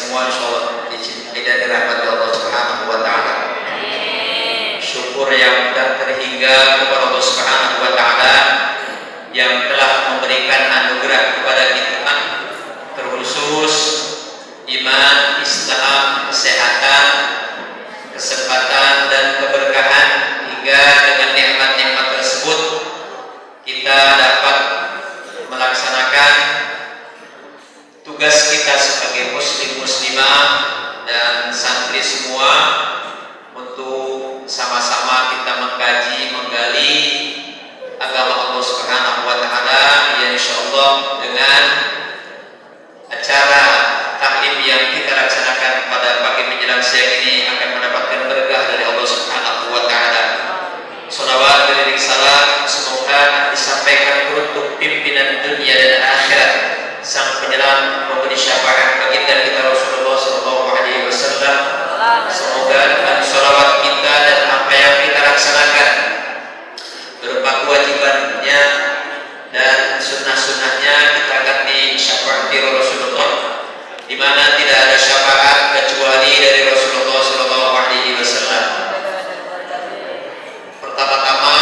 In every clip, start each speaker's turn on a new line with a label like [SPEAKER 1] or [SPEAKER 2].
[SPEAKER 1] semua insyaallah dicintai dan dirahmati Allah Subhanahu wa taala. Syukur yang tak terhingga kepada Allah Subhanahu wa taala yang telah memberikan anugerah kepada kita, terkhusus iman, Islam, kesehatan, kesempatan dan keberkahan, hingga dengan nikmat-nikmat tersebut kita dapat melaksanakan tugas kita sebagai muslim muslimah dan santri semua untuk sama-sama kita mengkaji, menggali agama Allah Subhanahu wa taala, ya insyaallah dengan acara taklim yang kita laksanakan pada pagi menjelang siang ini akan mendapatkan berkah dari Allah Subhanahu wa taala. Shalawat beriring salam semoga disampaikan untuk pimpinan dunia dan akhirat, sang penyelam memberi syafaat baginda kita Rasulullah sallallahu alaihi wasallam. Semoga dengan shalawat kita dan apa yang kita laksanakan berupa kewajibannya dan sunnah-sunnahnya kita akan disyafaati Rasulullah, di mana tidak ada syafaat kecuali dari Rasulullah sallallahu alaihi wasallam. Pertama-tama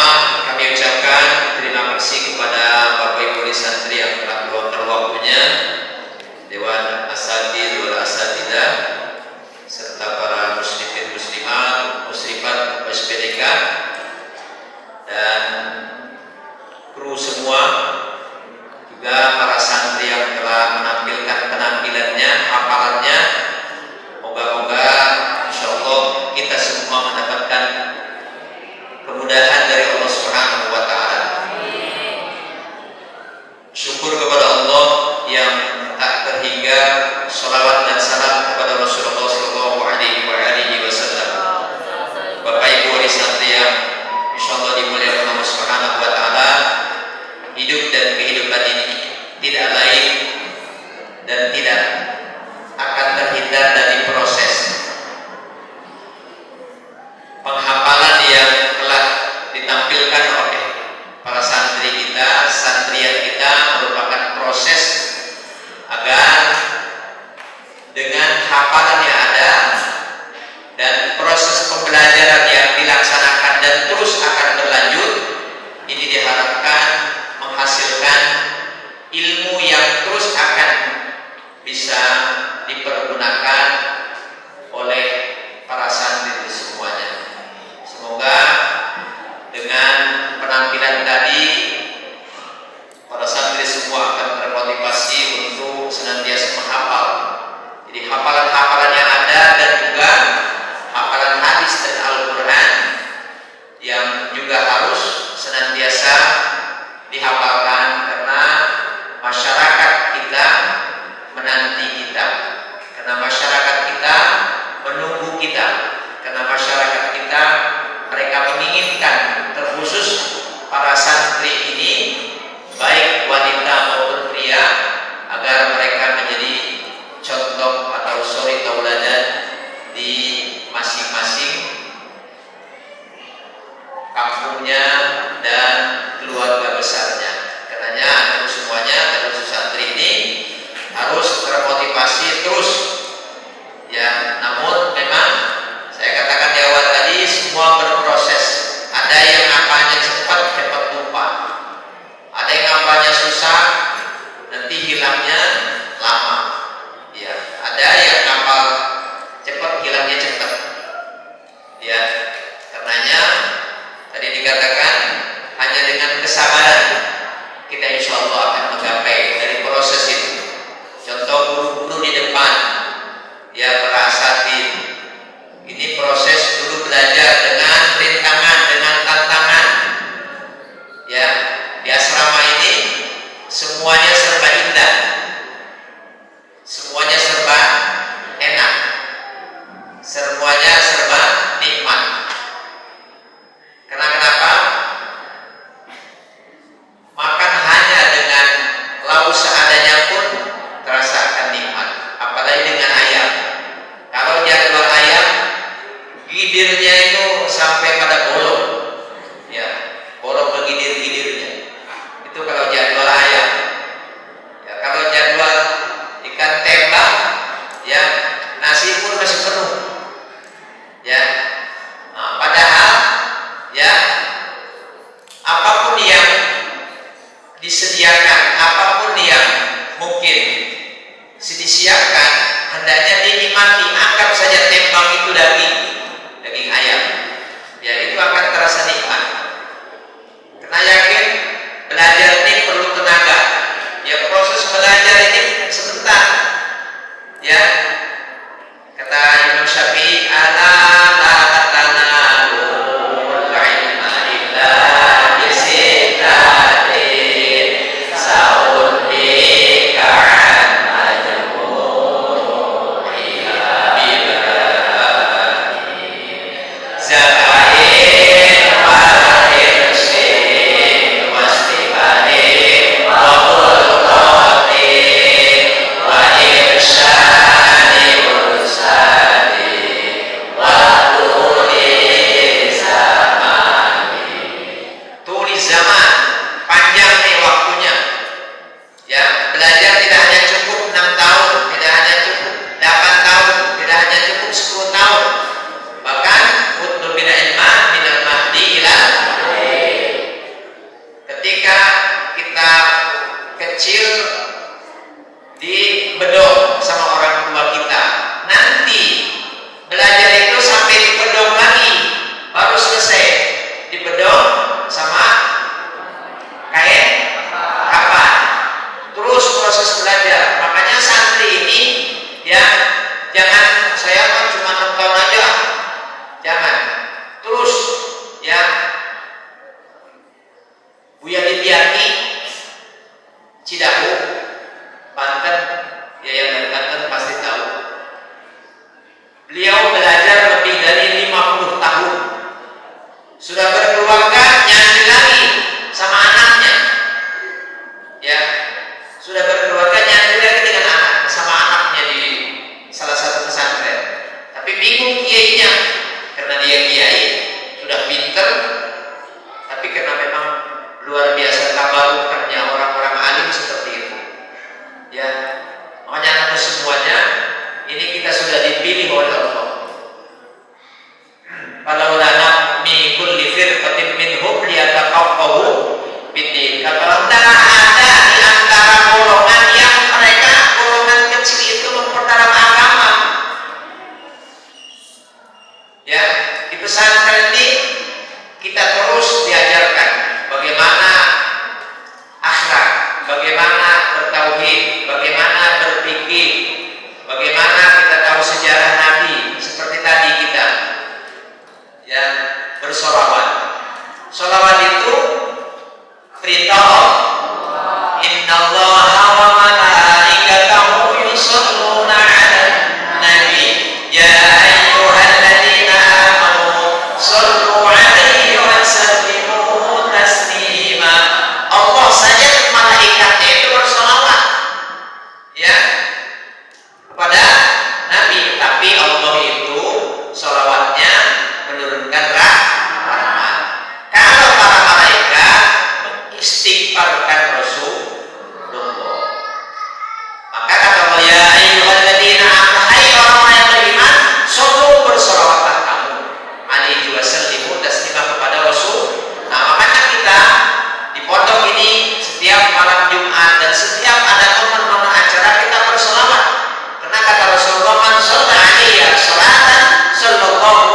[SPEAKER 1] kami ucapkan terima kasih kepada Bapak Ibu santri yang telah meluangkan waktunya, Dewan Asatidz wal Asatidzah, serta para muslimin muslimat, muslimat SPDK dan kru semua, juga para santri yang telah menampilkan penampilannya, hafalannya. Moga-moga insyaallah kita semua mendapatkan kemudahan dari Allah Subhanahu wa taala. Syukur kepada Allah yang tak terhingga, sholawat dan salam kepada Rasulullah sallallahu alaihi wasallam. Bapak Ibu santri yang insyaallah dimuliakan Allah Subhanahu wa taala, hidup dan kehidupan ini tidak lain dan tidak akan terhindar dari proses penghafalan yang telah ditampilkan oleh para santri kita, santrian kita, merupakan proses agar dengan hafalan yang ada dan proses pembelajaran yang dilaksanakan dan terus akan berlanjut, ini diharapkan menghasilkan ilmu yang terus akan bisa dipergunakan oleh para santri semuanya. Semoga dengan penampilan tadi para santri semua akan termotivasi untuk senantiasa menghafal. Jadi hafalan-hafalan yang ada dan juga hafalan hadis dan Al-Quran yang juga harus senantiasa dihafalkan, karena masyarakat kita menanti kita, karena masyarakat kita menunggu kita, karena masyarakat kita mereka menginginkan, terkhusus para santri ini baik wanita maupun pria, agar mereka menjadi contoh atau suri tauladan di masing-masing kampungnya dan keluarga besarnya. Karenanya terus semuanya, terus santri ini harus termotivasi terus ya. Namun memang saya katakan di awal tadi, semua berproses. Ada yang apanya cepat lupa, disediakan apapun yang mungkin disediakan, hendaknya dinikmati. Anggap saja tembang itu daging ayam, ya itu akan terasa nikmat. Karena yakin belajar ini perlu tenaga, ya proses belajar ini sebentar, ya kata Imam Syafi'i, ala la tanalu ilma illa bisittatin saun bika'an majmu'i bibani zakain wa'in sin wastibani wa kulqatin wa irsyadi ursadi wa tuli zaman. Panjang nih waktunya, ya belajar tidak hanya cukup 6 tahun, tidak hanya cukup 8 tahun, tidak hanya cukup 10 tahun, bahkan utlub bil ilma minal mahdi ila ketika kita kecil dibedong sama orang tua kita, nanti belajar itu sampai dibedong lagi baru selesai, dibedong sama kain kapan, terus proses belajar. Makanya santri ini ya jangan saya kan cuma 6 tahun aja, jangan, terus ya. Buya Dipiati Cidahu Banten, ya yang dari Banten pasti tahu, beliau belajar lebih dari 50 tahun, sudah berkeluarga, nyanyi lagi sama anaknya, ya sudah berkeluarga, nyanyi lagi dengan anak sama anaknya di salah satu pesantren. Tapi bingung kiainya, karena dia kiai sudah pinter, tapi karena memang luar biasa tabarukannya orang-orang alim seperti itu, ya makanya anak semuanya ini kita sudah dipilih oleh Allah. Falaulana mi kulli firqatin minhum liyataqawwahu bid-din. Kalau tidak ada di antara golongan yang mereka golongan kecil itu memperdalam agama, ya di pesantren ini kita terus diajarkan bagaimana akhlak, bagaimana bertauhid, bagaimana berpikir, bagaimana kita tahu sejarah Nabi, seperti tadi kita ya bersolawat. Solawat itu perintah Allah. Innallaha wa malaikatahu yusholluna 'alan nabi ya ayyuhalladzina amanu shollu 'alaihi wa sallimu taslima. Allah saja malaikatnya itu bersolawat ya kepada Nabi, tapi Allah itu solawatnya menurunkan rahmat. Kalau para malaikat mengistighfarkan Rasulullah, maka kata Allah, ya ayyuhalladzina amanu, hai orang-orang yang beriman, shollu bersolawatlah kamu alaihi wasallimu taslima kepada Rasul. Nah makanya kita di pondok ini setiap malam Jumat dan setiap ada momen-momen acara kita bersolawat, karena kata Rasulullah, man shalla alaiya sholatan sallallahu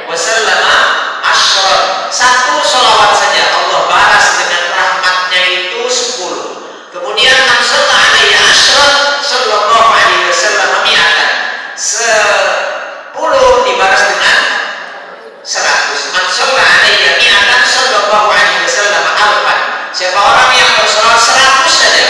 [SPEAKER 1] wasallama asyra. Satu sholawat saja Allah balas dengan rahmatnya itu 10. Kemudian man shalla alaiya asyra sallallahu alaihi wasallam mi'atan, 10 dibalas dengan 100. Man shalla alaiya mi'atan sallallahu alaihi wasallam alfan. Siapa orang yang bersolawat 100 saja,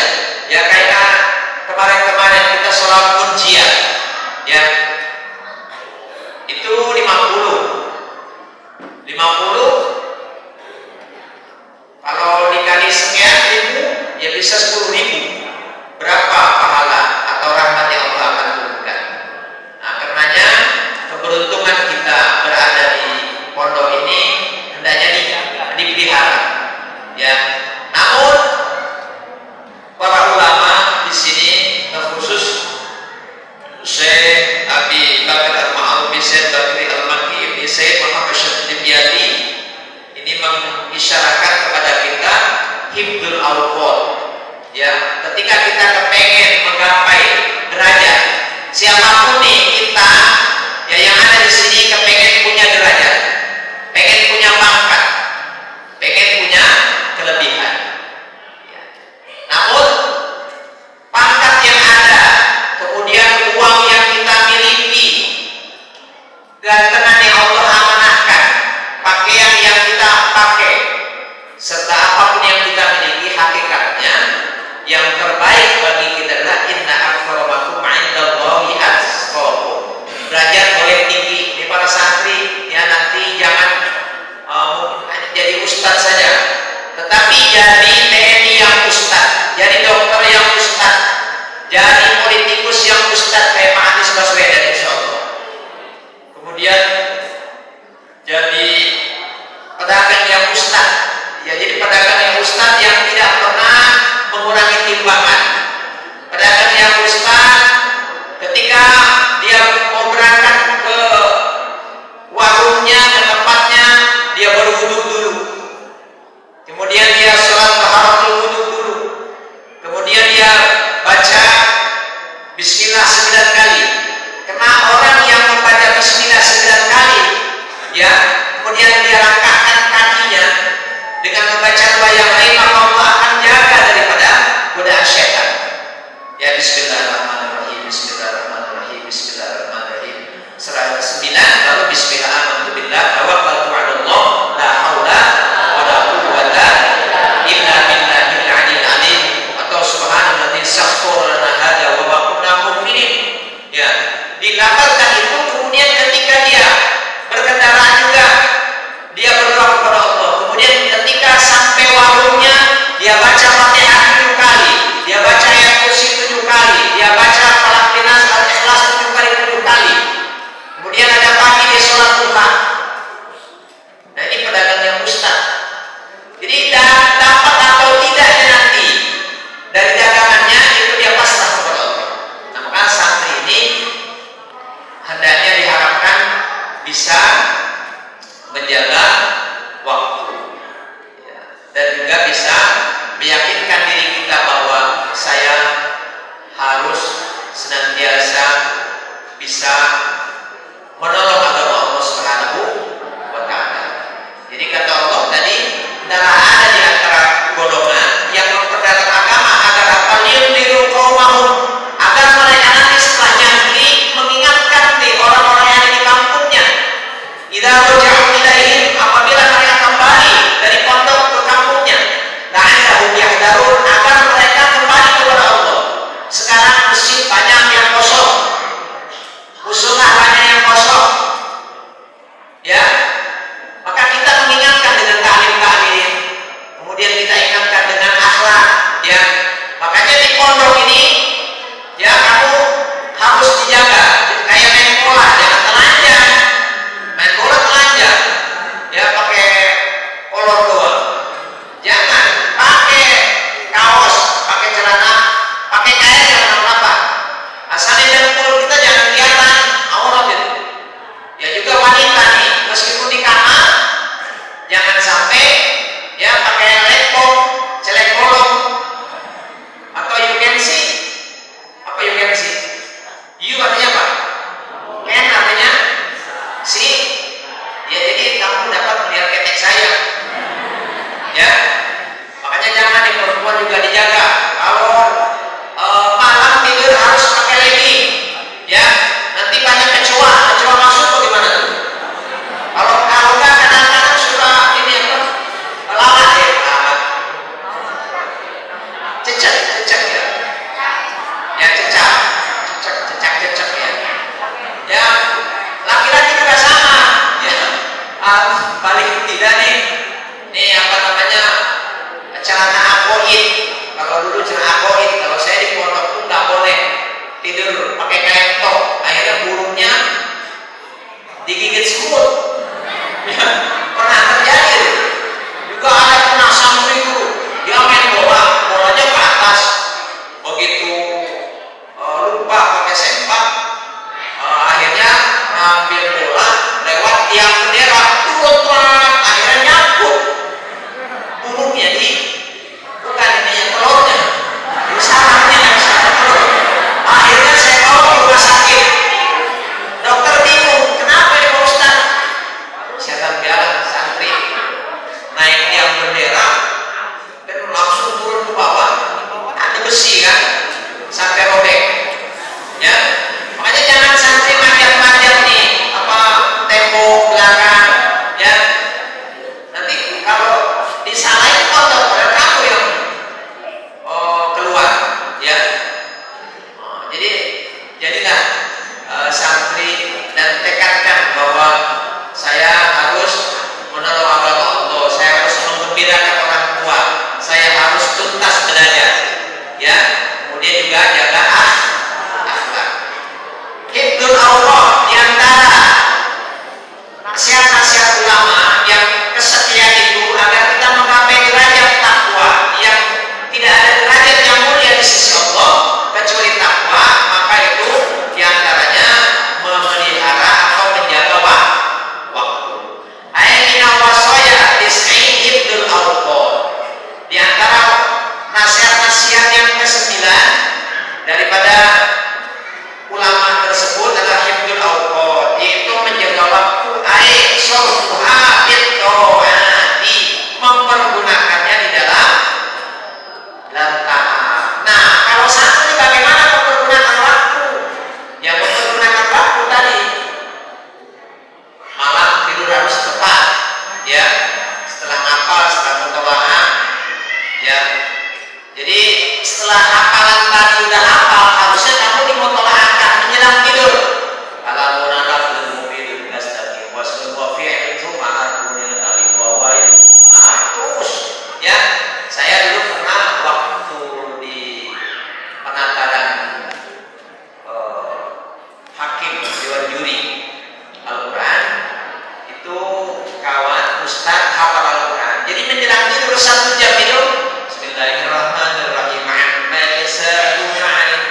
[SPEAKER 1] siapapun nih kita ya yang ada di sini kepengen punya derajat, pengen punya pangkat, pengen punya kelebihan. Ya. Namun pangkat yang ada, kemudian uang yang kita miliki, gantengan yang Allah amanahkan, pakaian yang kita pakai, serta apapun yang kita miliki, hakikatnya yang terbaik bagi kita adalah inna akramakum 'indallahi atqakum. Belajar boleh tinggi di para santri, ya nanti jangan jadi ustadz saja, tetapi jadi TNI yang ustadz, jadi dokter yang ustadz, jadi politikus yang ustadz kayak Pak Anies Baswedan insyaallah. Kemudian jadi pedagang yang ustadz, ya jadi pedagang yang ustadz yang tidak pernah mengurangi timbangan. Pedagang yang ustadz ketika dia mau berangkat ke warungnya, ke tempatnya, dia berwudu dulu. Kemudian dia sholat taharatul wudu dulu. Kemudian dia baca bismillah 9 kali. Karena orang yang membaca bismillah 9 kali, ya, kemudian dia langkahkan kakinya dengan membaca doa yang lain, maka Allah akan jaga daripada godaan syaitan. Ya, bismillahirrahmanirrahim, bismillahirrahmanirrahim, bismillahirrahmanirrahim. Surah 9, lalu bismillah amantu billah tawakkaltu 'ala Allah la haula wala quwwata illa billahil 'aliyyil 'azim, atau subhanalladzi sakhkhara lana hadza wa ma kunna mu'minin. Ya, dilafalkan itu, kemudian ketika dia berkendaraan juga dia berdoa kepada Allah. Kemudian ketika sampai warungnya dia baca Fatihah 7 kali, dia baca ayat kursi 7 kali, dia baca Falaq Nas Al-Ikhlas 7 kali 7 kali. Kemudian ada pagi dia sholat duha. Nah, ini pedagang yang ustaz. Jadi dapat atau tidaknya nanti dari dagangannya itu dia pasrah kepada Allah. Nah, maka santri ini hendaknya diharapkan bisa menjaga waktu, ya, dan juga bisa meyakinkan diri kita bahwa saya harus senantiasa bisa menolong agama Allah Subhanahu wa Ta'ala. Jadi kata Allah tadi, adalah ada di antara golongan yang memperdalam agama agar apa? Liyundiru qaumahum, agar mereka nanti setelahnya nanti mengingatkan di orang-orang yang ada di kampungnya. Idza raja'u ilaihim, apabila mereka kembali dari pondok ke kampungnya, la'allahum yahdharun, agar mereka kembali kepada Allah. Sekarang masjid banyak yang kosong, musola banyak yang kosong, ya, maka kita mengingatkan dengan ta'lim, kemudian kita ingatkan dengan akhlak, ya. Makanya di pondok ini, ya, kamu harus dijaga, kayak main bola, jangan telanjang. Main bola telanjang, ya, pakai kolor doang. Jangan pakai kaos, pakai celana, pakai kain, jangan apa-apa. Asalnya dengkul kita jangan kelihatan aurat itu. Ya juga wanita nih, meskipun di kamar, jangan sampai ya pakai lepong, celek bolong, atau you can see. Apa you can see? You artinya apa? Can artinya see. Ya, jadi kamu dapat melihat ketek saya. Ya, makanya jangan di perempuan juga dijaga. Kalau malam tidur harus pakai legging, ya. Nanti banyak kecoa masuk bagaimana tuh? Kalau nggak kadang-kadang suka ini apa? Lalat ya, lalat. Cecak ya. Ya cecak ya. Ya, laki-laki juga sama. Ya, paling tidak nih apa namanya, celana apoid. Kalau dulu celana apoid, kalau saya di pondok tuh nggak boleh tidur pakai kain tok. Akhirnya burungnya digigit semut. Ya, pernah terjadi. Juga ada pernah santri itu, dia main bolanya ke atas. Begitu lupa pakai sempak, akhirnya ngambil bola lewat tiang bendera, akhirnya nyangkut burungnya di, bukan ini yang besi kan sampai robek ya. Makanya jangan santri manjat-manjat nih apa tembok belakang ya, nanti kalau disalahin kotor padahal kamu yang keluar ya. Jadilah santri dan tekadkan bahwa saya harus menolong agama Allah, saya harus menggembirakan orang tua, saya harus tuntas belajar ya. Kemudian juga jaga akhlak. Hifdzul Allah, diantara nasihat-nasihat ulama yang kesetiaan itu agar kita menggapai derajat takwa yang tidak ada derajat yang mulia di sisi Allah kecuali takwa, maka itu diantaranya memelihara atau menjaga waktu. Aina wasaya dis'in hifdzul awqat. Di antara nasihat-nasihat yang ke-9 daripada ulama tersebut adalah hifdzul awqat, yaitu menjaga waktu. Ai syarha bit-taati, mempergunakannya di dalam taat. Nah, kalau santri bagaimana mempergunakan waktu? Yang mempergunakan waktu tadi, malam tidur harus tepat ya, setelah ngapal, setelah mutawa'ah ya. Jadi setelah hafalan tadi udah hafal, harusnya kamu dimutawa'ahkan menjelang tidur. Alamun alafil mubin nastaqim wasun wa fi'il ma'arunil alif wa wa'il terus ya. Saya dulu pernah waktu di penataran hakim dewan juri Al-Quran itu, kawan ustaz hafal Al-Quran, jadi menjelang tidur 1 jam itu Bismillahirrahmanirrahim amma yasaluna 'anil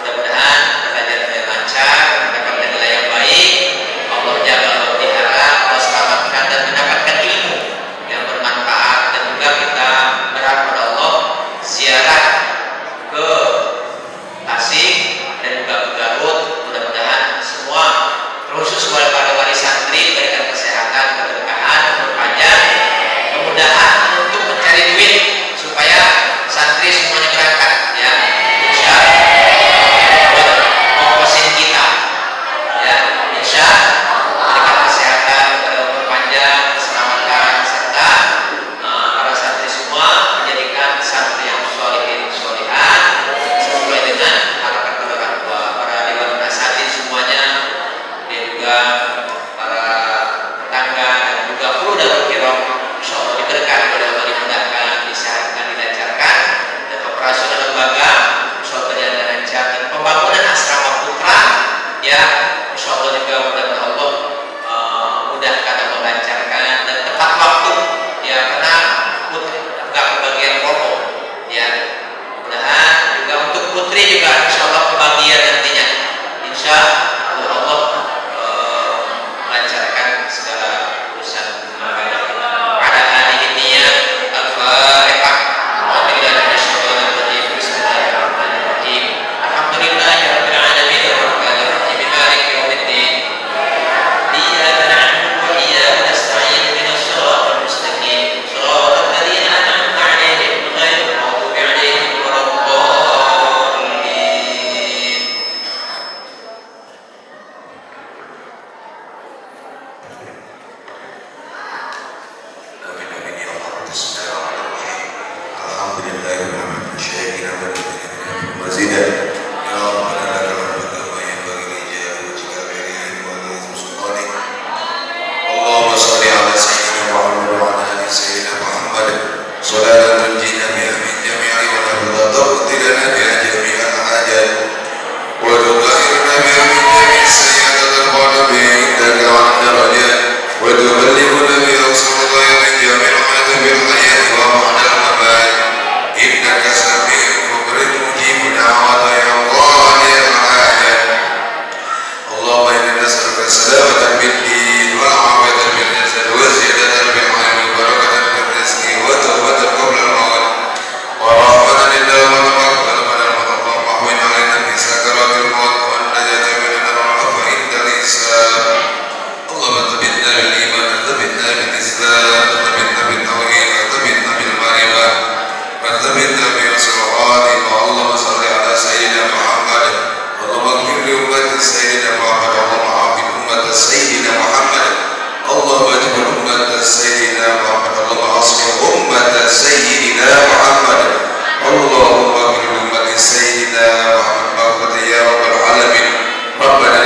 [SPEAKER 1] mudah-mudahan belajarnya lancar, mendapatkan nilai yang baik. Allah jaga, Allah pelihara, Allah selamatkan dan mendapatkan ilmu yang bermanfaat. Dan juga kita berharap pada Allah ziarah ke Tasik dan juga ke Garut. Mudah-mudahan semua khusus kepada wali santri diberikan kesehatan, keberkahan, umur panjang, kemudahan untuk mencari duit supaya santri semuanya berangkat, ya, insya buat ongkosin kita, ya, insya berikan kesehatan, umur panjang, keselamatan, serta para santri semua menjadikan santri yang sholihin sholihan sesuai dengan harapan orang tua, para dewan nasihatin semuanya, dan juga para tetangga dan juga kru dan kirom, insya Allah diberkahi oleh Allah, dimudahkan, disehatkan, dilancarkan, dan operasional lembaga insya Allah berjalan dengan lancar, dan pembangunan asrama putra, ya, insya Allah juga mudah-mudahan Allah mudahkan, Allah lancarkan, dan tepat waktu, ya, karena nggak kebagian promo, ya, mudah-mudahan juga untuk putri juga insya Allah kebagian nantinya, insya Allah lancarkan segala urusan lembaga. Ada hadis niyat al-Fatihah. Bismillahirrahmanirrahim. Alhamdulillahirabbil alamin arrahmanir rahim maliki yaumiddin. Iyyaka na'budu wa iyyaka nasta'in ihdinas siratal mustaqim. Shiratal ladzina an'amta 'alaihim ghairil maghdubi 'alaihim waladdallin. Rabbana